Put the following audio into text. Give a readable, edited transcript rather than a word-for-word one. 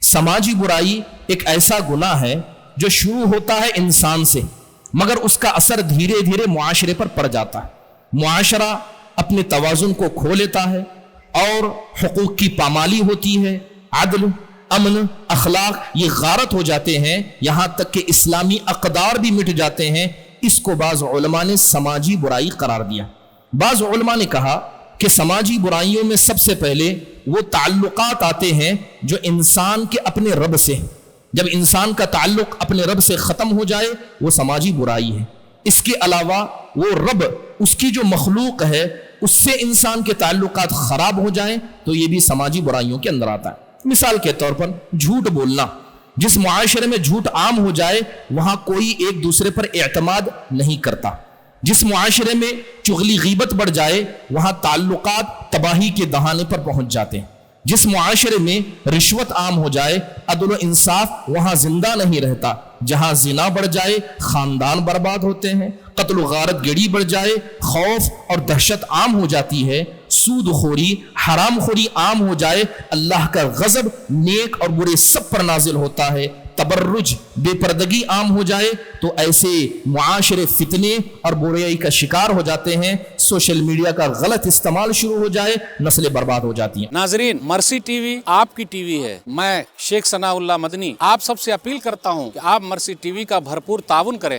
سماجی برائی ایک ایسا گناہ ہے جو شروع ہوتا ہے انسان سے، مگر اس کا اثر دھیرے دھیرے معاشرے پر پڑ جاتا ہے۔ معاشرہ اپنے توازن کو کھو لیتا ہے اور حقوق کی پامالی ہوتی ہے، عدل، امن، اخلاق یہ غارت ہو جاتے ہیں، یہاں تک کہ اسلامی اقدار بھی مٹ جاتے ہیں۔ اس کو بعض علماء نے سماجی برائی قرار دیا۔ بعض علماء نے کہا کہ سماجی برائیوں میں سب سے پہلے وہ تعلقات آتے ہیں جو انسان کے اپنے رب سے ہیں۔ جب انسان کا تعلق اپنے رب سے ختم ہو جائے وہ سماجی برائی ہے۔ اس کے علاوہ وہ رب، اس کی جو مخلوق ہے، اس سے انسان کے تعلقات خراب ہو جائیں تو یہ بھی سماجی برائیوں کے اندر آتا ہے۔ مثال کے طور پر جھوٹ بولنا، جس معاشرے میں جھوٹ عام ہو جائے وہاں کوئی ایک دوسرے پر اعتماد نہیں کرتا۔ جس معاشرے میں چغلی غیبت بڑھ جائے وہاں تعلقات تباہی کے دہانے پر پہنچ جاتے ہیں۔ جس معاشرے میں رشوت عام ہو جائے، عدل و انصاف وہاں زندہ نہیں رہتا۔ جہاں زنا بڑھ جائے خاندان برباد ہوتے ہیں، قتل و غارت گری بڑھ جائے خوف اور دہشت عام ہو جاتی ہے، سود خوری، حرام خوری عام ہو جائے اللہ کا غضب نیک اور برے سب پر نازل ہوتا ہے، تبرج، بے پردگی عام ہو جائے تو ایسے معاشرے فتنے اور برائی کا شکار ہو جاتے ہیں۔ سوشل میڈیا کا غلط استعمال شروع ہو جائے نسلیں برباد ہو جاتی ہیں۔ ناظرین، مرسی ٹی وی آپ کی ٹی وی ہے۔ میں شیخ ثناء اللہ مدنی آپ سب سے اپیل کرتا ہوں کہ آپ مرسی ٹی وی کا بھرپور تعاون کریں